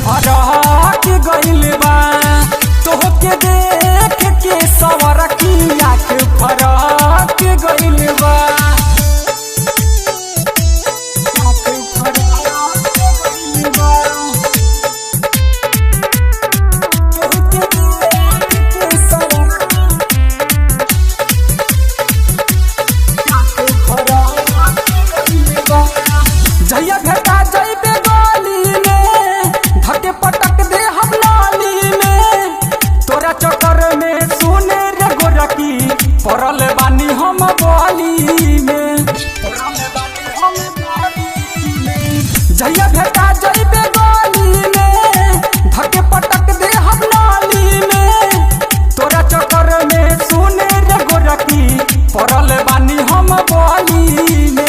फरक गइल बा तोहके देख के सवर की आँख फरक गइल बा। जइया भेटा जइबे गली में धके पटक दे हम नाली में तोरा चक्कर में सुने रे गोरकी पड़ल बानी हम बोली में। जइया भेटा जइबे गली में धके पटक दे हम नाली में तोरा चक्कर में सुने रे गोरकी पड़ल बानी हम बोली में।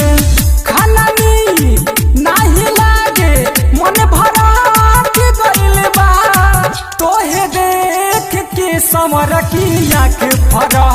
तोहे देख के समर की आँख फरक